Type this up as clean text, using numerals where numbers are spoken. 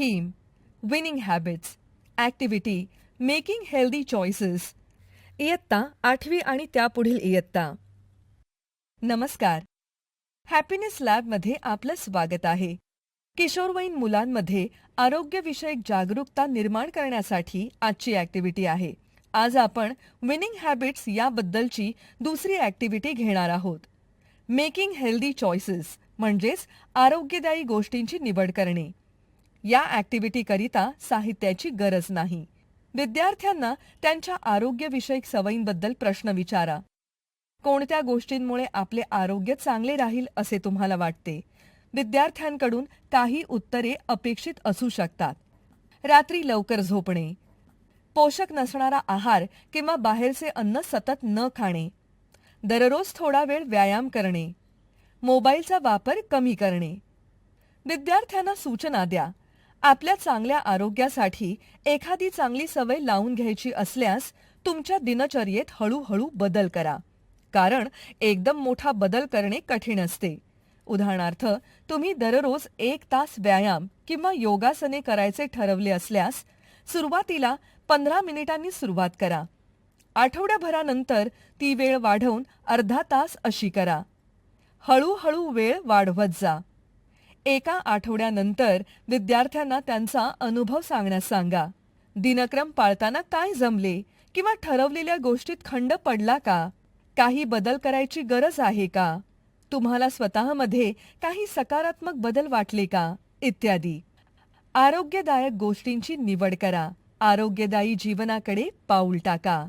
Theme winning habits, activity making healthy choices. इयत्ता 8वी आणि त्यापुढील इयत्ता. नमस्कार. हॅपीनेस लॅबमध्ये आपलं स्वागत आहे. किशोरवयीन मुलांमध्ये आरोग्यविषयक जागरूकता निर्माण करण्यासाठी आजची ॲक्टिव्हिटी आहे. आज आपण विनिंग हॅबिट्स याबद्दलची दुसरी ॲक्टिव्हिटी घेणार आहोत. मेकिंग हेल्दी चॉईसेस म्हणजेच आरोग्यदायी गोष्टींची निवड करणे. या ॲक्टिव्हिटीकरिता साहित्याची गरज नाही. विद्यार्थ्यांना त्यांच्या आरोग्यविषयक सवयींबद्दल प्रश्न विचारा. कोणत्या गोष्टींमुळे आपले आरोग्य चांगले राहील असे तुम्हाला वाटते? विद्यार्थ्यांकडून काही उत्तरे अपेक्षित असू शकतात. रात्री लवकर झोपणे, पोषक नसणारा आहार किंवा बाहेरचे अन्न सतत न खाणे, दररोज थोडा वेळ व्यायाम करणे, मोबाईलचा वापर कमी करणे. विद्यार्थ्यांना सूचना द्या. आपल्या चांगल्या आरोग्यासाठी एखादी चांगली सवय लावून घ्यायची असल्यास तुमच्या दिनचर्येत हळूहळू बदल करा. कारण एकदम मोठा बदल करणे कठीण असते. उदाहरणार्थ, तुम्ही दररोज 1 तास व्यायाम किंवा योगासने करायचे ठरवले असल्यास सुरुवातीला 15 मिनिटांनी सुरुवात करा. आठवड्याभरानंतर ती वेळ वाढवून अर्धा तास अशी करा. हळूहळू वेळ वाढवत जा. एका आठवड्यानंतर विद्यार्थ्यांना त्यांचा अनुभव सांगण्यास सांगा. दिनक्रम पाळताना काय जमले किंवा ठरवलेल्या गोष्टीत खंड पडला का? काही बदल करायची गरज आहे का? तुम्हाला स्वतःमध्ये काही सकारात्मक बदल वाटले का? इत्यादी. आरोग्यदायक गोष्टींची निवड करा. आरोग्यदायी जीवनाकडे पाऊल टाका.